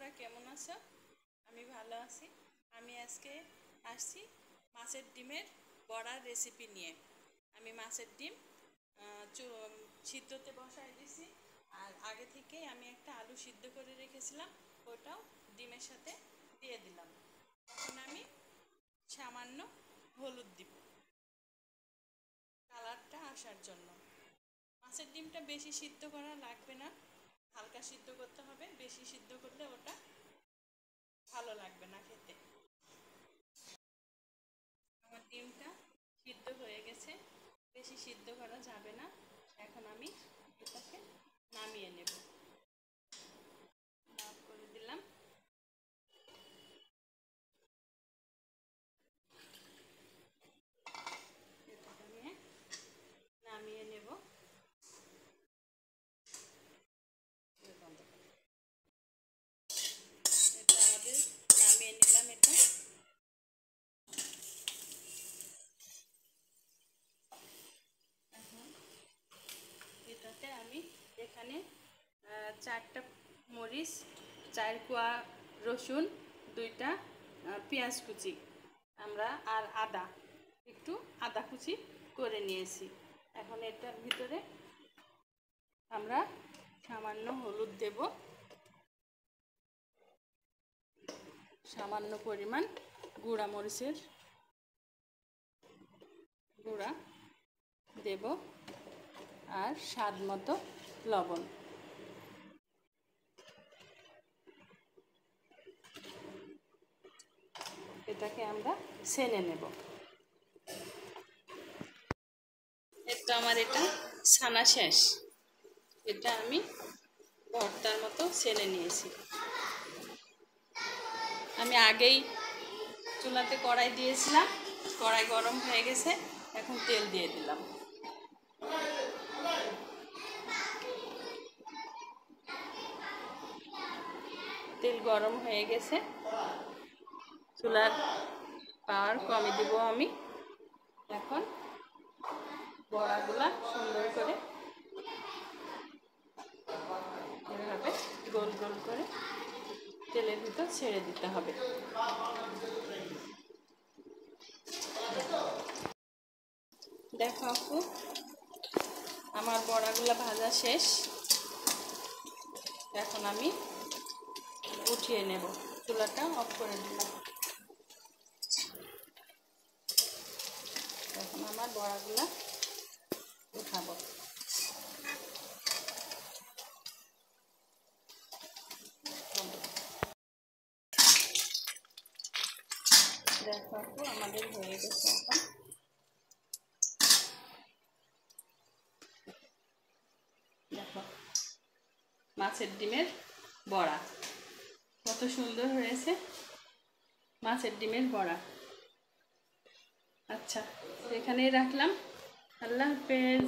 বন্ধুরা কেমন আছো? আমি ভালো আছি। আমি আজকে আসছি মাছের ডিমের বড়ার রেসিপি নিয়ে। আমি মাছের ডিম সিদ্ধতে বসাই দিয়েছি। আর আগে থেকেই আমি একটা আলু সিদ্ধ করে রেখেছিলাম, ওটাও ডিমের সাথে দিয়ে দিলাম। এখন আমি সামান্য হলুদ দিব কালারটা আসার জন্য। মাছের ডিমটা বেশি সিদ্ধ করা লাগবে না, হালকা সিদ্ধ করতে হবে। বেশি সিদ্ধ করলে ওটা ভালো লাগবে না খেতে। আমার ডিমটা সিদ্ধ হয়ে গেছে, বেশি সিদ্ধ করা যাবে না। এখন আমি এটাকে নামিয়ে নেব। অফ করে দিলাম। এটাকে নিয়ে নামিয়ে নেব। এটা আমাদের নামিয়ে নিলাম। এটা এখন এটাতে আমি এখানে 4টা মরিচ, 4 কোয়া রসুন, 2টা পেঁয়াজ কুচি আমরা আর আদা, একটু আদা কুচি করে নিয়েছি। এখন এটার ভিতরে আমরা সামান্য হলুদ দেব, সামান্য পরিমাণ গুঁড়া মরিচের গুঁড়া দেব, আর স্বাদ মতো লবণ। এটাকে আমরা ছেনে নেব। এটা আমার ছানা শেষ। এটা আমি ভর্তার মতো ছেনে নিয়েছি। আমি আগেই চুলাতে কড়াই দিয়েছিলাম, কড়াই গরম হয়ে গেছে। এখন তেল দিয়ে দিলাম। তেল গরম হয়ে গেছে, চুলার পাওয়ার কমে দিব আমি। এখন বড়াগুলা সুন্দর করে এভাবে গোল গোল করে তেলের ভিতর ছেড়ে দিতে হবে। দেখো আপু, আমার বড়াগুলা ভাজা শেষ। এখন আমি উঠিয়ে নেব। চুলাটা অফ করে দিলাম। এখন আমার বড়াগুলা উঠাবো। দেখো আপু, আমাদের হয়ে গেছে। এখন দেখো মাছের ডিমের বড়া কত সুন্দর হয়েছে। মাছের ডিমের বড়া। আচ্ছা, এখানেই রাখলাম। আল্লাহ হাফেজ।